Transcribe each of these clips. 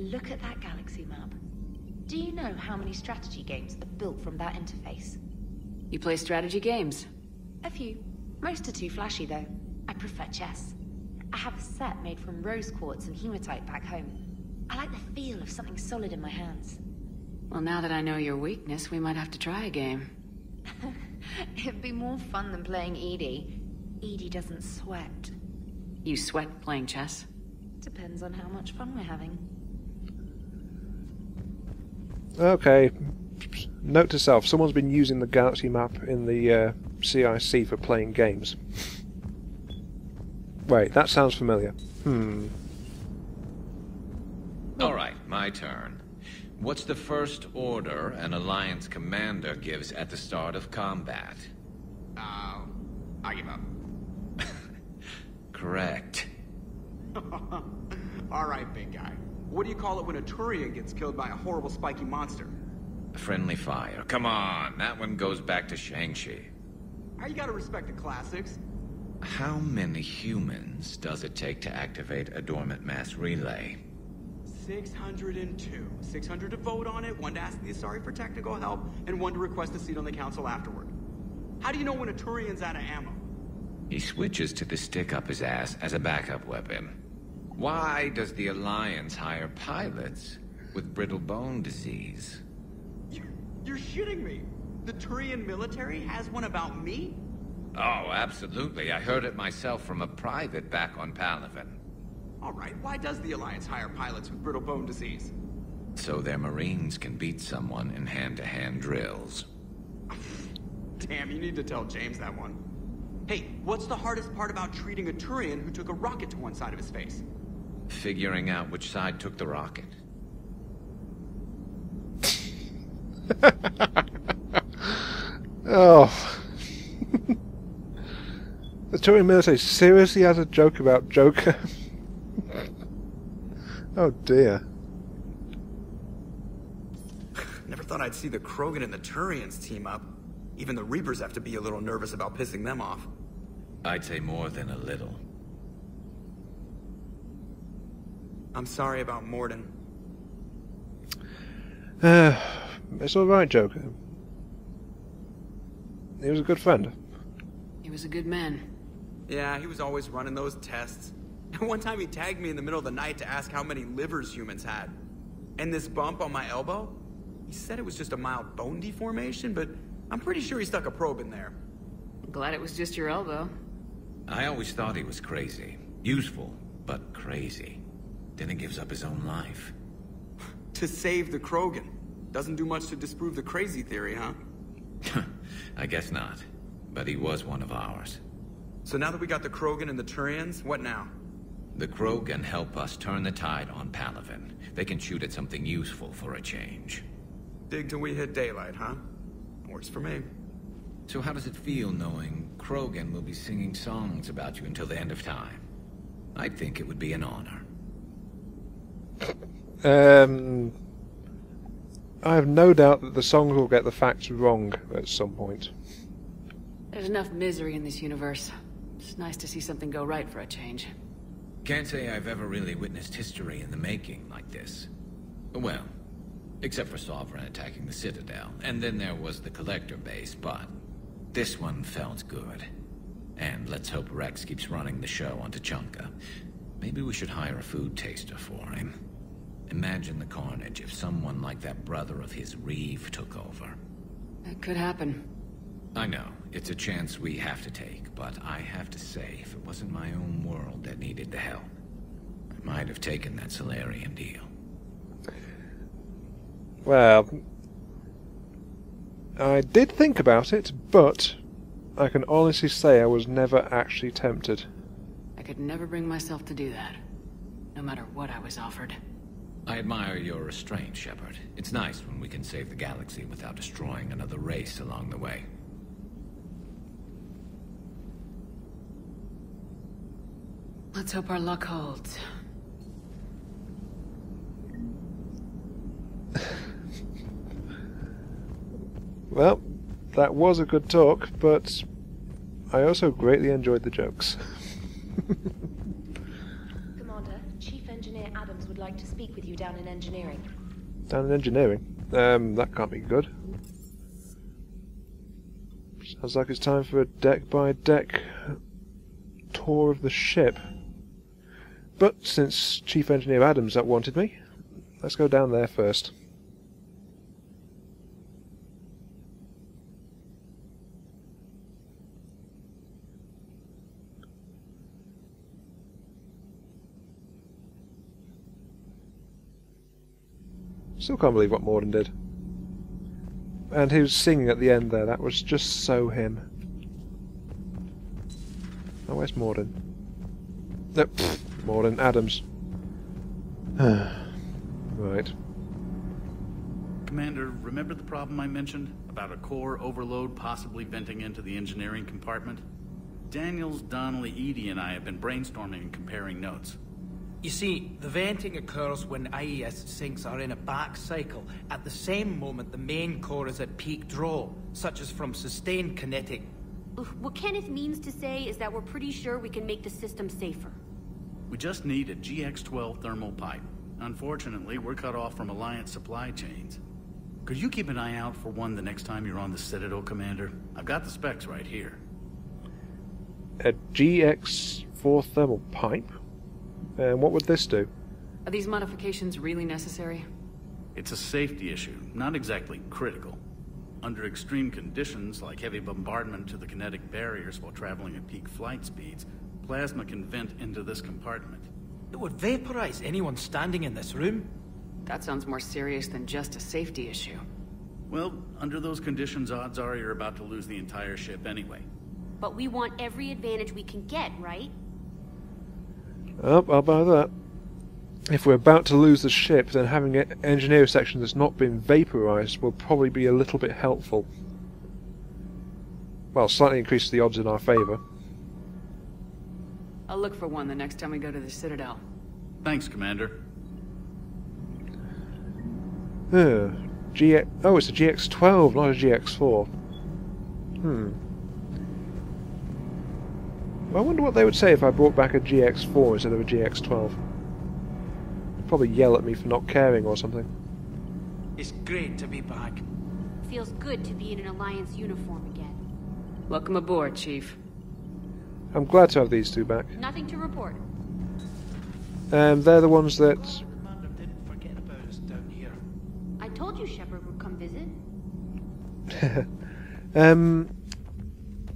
Look at that galaxy map. Do you know how many strategy games are built from that interface? You play strategy games? A few. Most are too flashy, though. I prefer chess. I have a set made from rose quartz and hematite back home. I like the feel of something solid in my hands. Well, now that I know your weakness, we might have to try a game. It'd be more fun than playing Edie. Edie doesn't sweat. You sweat playing chess? Depends on how much fun we're having. Okay. Note to self, someone's been using the galaxy map in the CIC for playing games. Wait, that sounds familiar. Alright, my turn. What's the first order an Alliance commander gives at the start of combat? I give up. Correct. Alright, big guy. What do you call it when a Turian gets killed by a horrible spiky monster? Friendly fire. Come on, that one goes back to Shang-Chi. You gotta respect the classics. How many humans does it take to activate a dormant mass relay? 602. 600 to vote on it, 1 to ask the Asari for technical help, and 1 to request a seat on the council afterward. How do you know when a Turian's out of ammo? He switches to the stick up his ass as a backup weapon. Why does the Alliance hire pilots with brittle bone disease? You're shitting me! The Turian military has one about me? Oh, absolutely. I heard it myself from a private back on Palaven. Alright, why does the Alliance hire pilots with brittle bone disease? So their Marines can beat someone in hand-to-hand drills. Damn, you need to tell James that one. Hey, what's the hardest part about treating a Turian who took a rocket to one side of his face? Figuring out which side took the rocket. Oh. The Turian military seriously has a joke about Joker? Oh dear. Never thought I'd see the Krogan and the Turians team up. Even the Reapers have to be a little nervous about pissing them off. I'd say more than a little. I'm sorry about Morden. It's alright, Joker. He was a good friend. He was a good man. Yeah, he was always running those tests. And one time he tagged me in the middle of the night to ask how many livers humans had. And this bump on my elbow? He said it was just a mild bone deformation, but I'm pretty sure he stuck a probe in there. Glad it was just your elbow. I always thought he was crazy. Useful, but crazy. Then he gives up his own life. To save the Krogan. Doesn't do much to disprove the crazy theory, huh? I guess not. But he was one of ours. So now that we got the Krogan and the Turians, what now? The Krogan help us turn the tide on Palaven. They can shoot at something useful for a change. Dig till we hit daylight, huh? Works for me. So how does it feel knowing Krogan will be singing songs about you until the end of time? I think it would be an honor. I have no doubt that the songs will get the facts wrong at some point. There's enough misery in this universe. It's nice to see something go right for a change. Can't say I've ever really witnessed history in the making like this. Well, except for Sovereign attacking the Citadel, and then there was the Collector base, but this one felt good. And let's hope Rex keeps running the show on Tuchanka. Maybe we should hire a food taster for him. Imagine the carnage if someone like that brother of his, Reeve, took over. That could happen. I know, it's a chance we have to take, but I have to say, if it wasn't my own world that needed the help, I might have taken that Solarian deal. Well, I did think about it, but I can honestly say I was never actually tempted. I could never bring myself to do that, no matter what I was offered. I admire your restraint, Shepard. It's nice when we can save the galaxy without destroying another race along the way. Let's hope our luck holds. Well, that was a good talk, but I also greatly enjoyed the jokes. Commander, Commander, Chief Engineer Adams would like to speak with you down in engineering. Down in engineering? That can't be good. Sounds like it's time for a deck-by-deck tour of the ship. But since Chief Engineer Adams wanted me, let's go down there first. Still can't believe what Morden did. And he was singing at the end there, that was just so him. Oh, where's Morden? No, Morden, Adams. Right. Commander, remember the problem I mentioned? About a core overload possibly venting into the engineering compartment? Daniels, Donnelly, Edie, and I have been brainstorming and comparing notes. You see, the venting occurs when IES sinks are in a back cycle, at the same moment the main core is at peak draw, such as from sustained kinetic. What Kenneth means to say is that we're pretty sure we can make the system safer. We just need a GX-12 thermal pipe. Unfortunately, we're cut off from Alliance supply chains. Could you keep an eye out for one the next time you're on the Citadel, Commander? I've got the specs right here. A GX4 thermal pipe? And what would this do? Are these modifications really necessary? It's a safety issue, not exactly critical. Under extreme conditions, like heavy bombardment to the kinetic barriers while traveling at peak flight speeds, plasma can vent into this compartment. It would vaporize anyone standing in this room. That sounds more serious than just a safety issue. Well, under those conditions, odds are you're about to lose the entire ship anyway. But we want every advantage we can get, right? Oh, I'll buy that. If we're about to lose the ship, then having an engineer section that's not been vaporized will probably be a little bit helpful. Well, slightly increases the odds in our favor. I'll look for one the next time we go to the Citadel. Thanks, Commander. Oh, it's a GX12, not a GX4. I wonder what they would say if I brought back a GX4 instead of a GX12. They'd probably yell at me for not caring or something. It's great to be back. Feels good to be in an Alliance uniform again. Welcome aboard, Chief. I'm glad to have these two back. Nothing to report. They're the ones that... The commander didn't forget about us down here. I told you Shepard would come visit.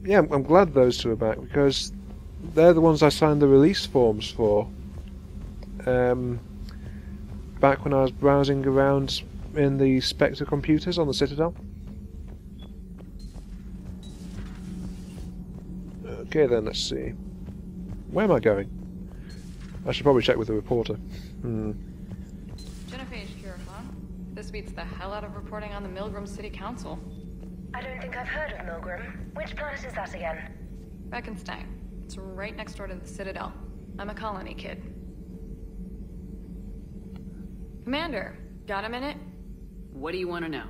Yeah, I'm glad those two are back, because they're the ones I signed the release forms for. Back when I was browsing around in the Spectre computers on the Citadel. Okay then, let's see. Where am I going? I should probably check with the reporter. Genophage cure, huh? This beats the hell out of reporting on the Milgram City Council. I don't think I've heard of Milgram. Which planet is that again? Beckenstein. It's right next door to the Citadel. I'm a colony kid. Commander, got a minute? What do you want to know?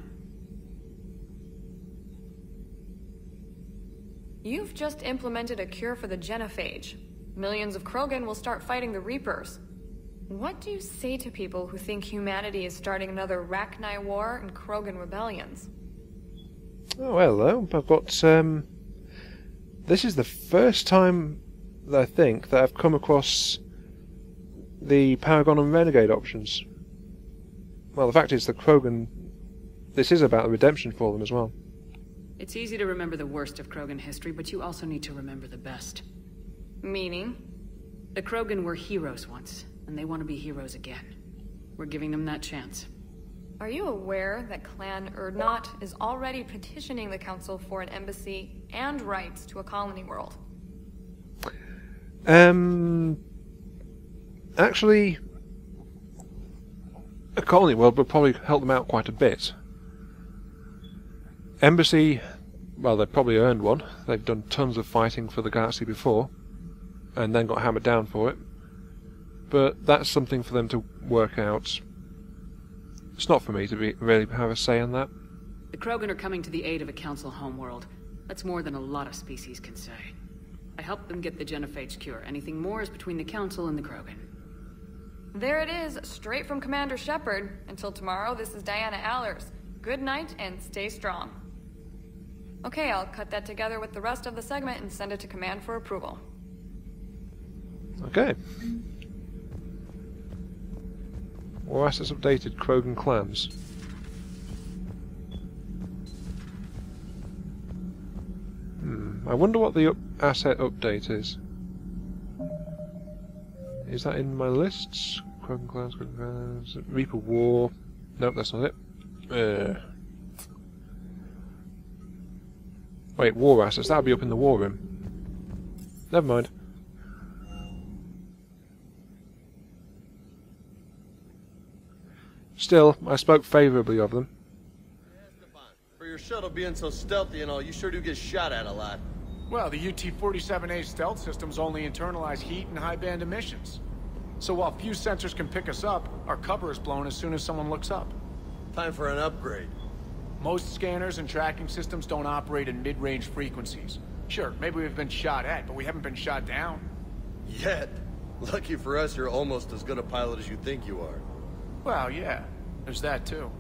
You've just implemented a cure for the genophage. Millions of Krogan will start fighting the Reapers. What do you say to people who think humanity is starting another Rachni War and Krogan rebellions? Oh, hello. I've got, this is the first time that I think that I've come across the Paragon and Renegade options. Well, the fact is the Krogan... This is about the redemption for them as well. It's easy to remember the worst of Krogan history, but you also need to remember the best. Meaning? The Krogan were heroes once, and they want to be heroes again. We're giving them that chance. Are you aware that Clan Urdnot is already petitioning the Council for an embassy and rights to a colony world? Actually, a colony world would probably help them out quite a bit. Embassy, well, they've probably earned one. They've done tons of fighting for the galaxy before, and then got hammered down for it. But that's something for them to work out. It's not for me to really have a say in that. The Krogan are coming to the aid of a Council homeworld. That's more than a lot of species can say. I helped them get the genophage cure. Anything more is between the Council and the Krogan. There it is, straight from Commander Shepard. Until tomorrow, this is Diana Allers. Good night and stay strong. Okay, I'll cut that together with the rest of the segment and send it to Command for approval. Okay. War assets updated, Krogan clans. I wonder what the asset update is. Is that in my lists? Krogan clans, Reaper War. Nope, that's not it. Wait, war assets, that'll be up in the war room. Never mind. Still, I spoke favourably of them. For your shuttle being so stealthy and all, you sure do get shot at a lot. Well, the UT-47A stealth systems only internalize heat and high-band emissions. So while few sensors can pick us up, our cover is blown as soon as someone looks up. Time for an upgrade. Most scanners and tracking systems don't operate in mid-range frequencies. Sure, maybe we've been shot at, but we haven't been shot down. Yet. Lucky for us, you're almost as good a pilot as you think you are. Well, yeah. There's that, too.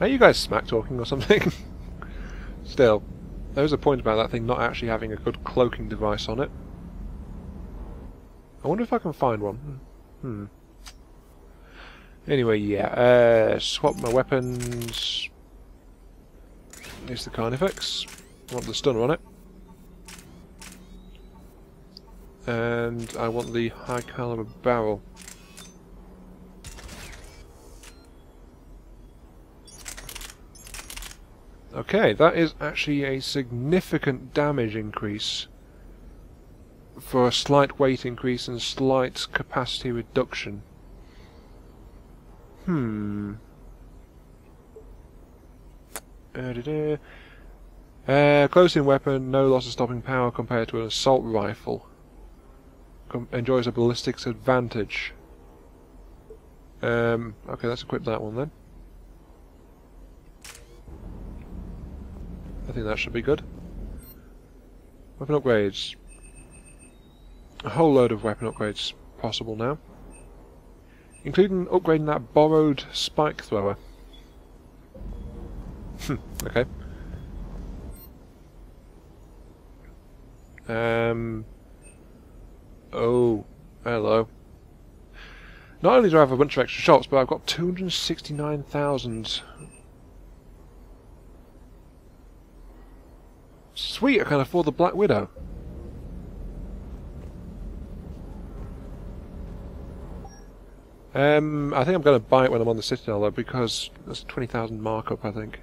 Are you guys smack-talking or something? Still, there was a point about that thing not actually having a good cloaking device on it. I wonder if I can find one. Anyway, yeah. Swap my weapons. Use the Carnifex. I want the stunner on it. And I want the high caliber barrel. Okay, that is actually a significant damage increase for a slight weight increase and slight capacity reduction. Close-in weapon, no loss of stopping power compared to an assault rifle. Enjoys a ballistics advantage. Okay, let's equip that one then. I think that should be good. Weapon upgrades. A whole load of weapon upgrades possible now. Including upgrading that borrowed spike thrower. Okay. Oh, hello. Not only do I have a bunch of extra shots, but I've got 269,000. Sweet, I can afford the Black Widow. I think I'm going to buy it when I'm on the Citadel though, because that's a 20,000 markup, I think.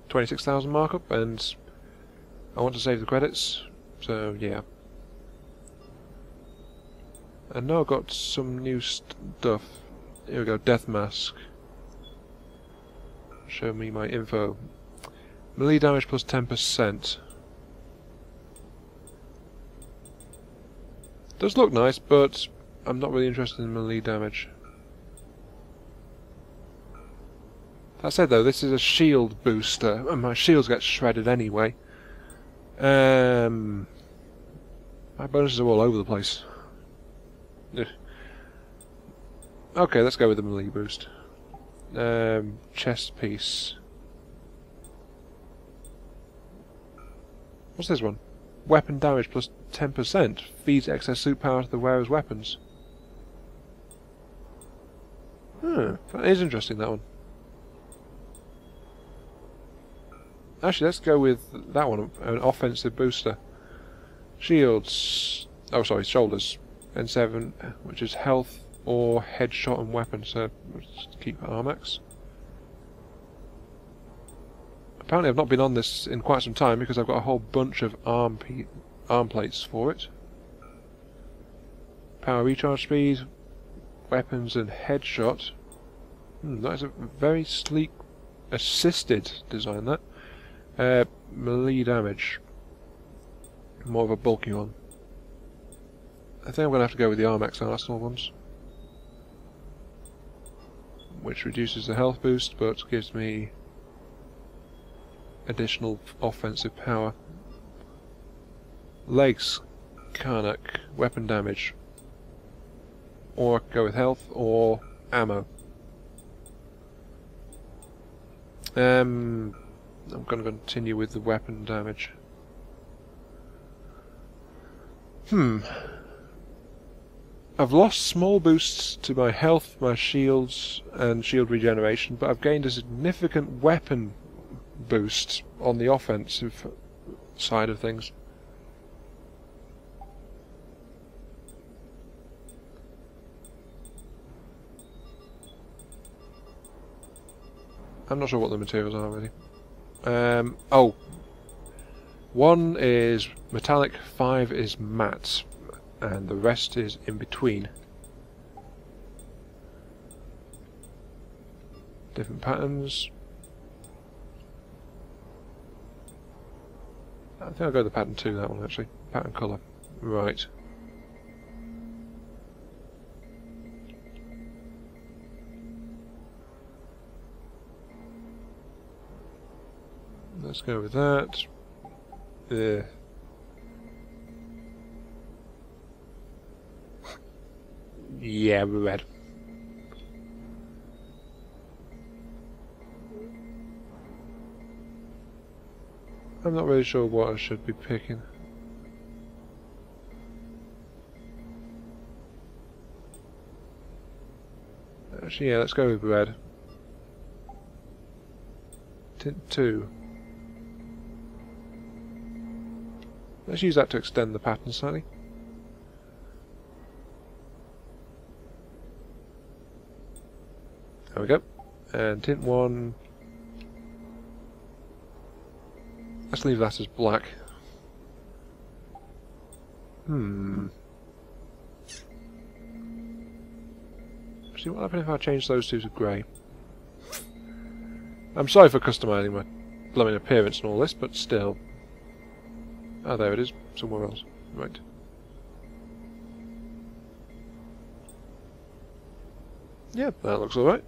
26,000 markup, and I want to save the credits, so yeah. And now I've got some new stuff. Here we go, Death Mask. Show me my info. Melee damage plus 10%. Does look nice, but I'm not really interested in melee damage. That said though, this is a shield booster, and my shields get shredded anyway. My bonuses are all over the place. Ugh. Okay, let's go with the melee boost. Chest piece. What's this one? Weapon damage plus 10%. Feeds excess suit power to the wearer's weapons. That is interesting, that one. Actually, let's go with that one, an offensive booster. Shields. Oh, sorry, shoulders. N7, which is health or headshot and weapon, so let's keep Armax. Apparently I've not been on this in quite some time because I've got a whole bunch of arm plates for it. Power recharge speed, weapons and headshot. That is a very sleek assisted design, that. Melee damage. More of a bulky one. I think I'm going to have to go with the Armax Arsenal ones. Which reduces the health boost but gives me additional offensive power. Legs, Karnak, weapon damage. or I could go with health or ammo. I'm going to continue with the weapon damage. I've lost small boosts to my health, my shields, and shield regeneration, but I've gained a significant weapon boost on the offensive side of things. I'm not sure what the materials are really. Oh, 1 is metallic, 5 is matte, and the rest is in between. Different patterns. I think I'll go with the pattern 2, that one actually. Pattern colour. Right. Let's go with that. Yeah, red. I'm not really sure what I should be picking. Actually, yeah, let's go with red. Tint 2. Let's use that to extend the pattern slightly. There we go. And tint 1. Let's leave that as black. Actually, what happens if I change those two to grey? I'm sorry for customising my blooming appearance and all this, but still. Oh, there it is. Somewhere else. Right. Yeah, that looks alright.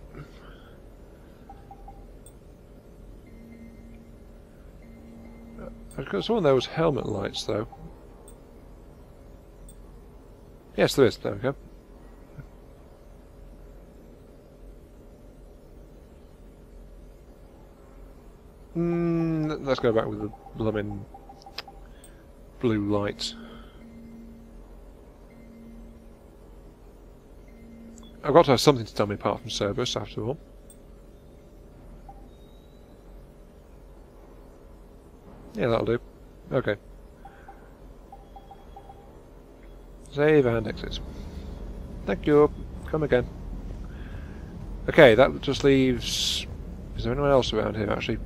I've got someone there was helmet lights, though. Yes, there is. There we go. Let's go back with the blooming blue lights. I've got to have something to tell me apart from Cerberus, after all. Yeah, that'll do. Okay. Save and exit. Thank you. Come again. Okay, that just leaves... Is there anyone else around here, actually?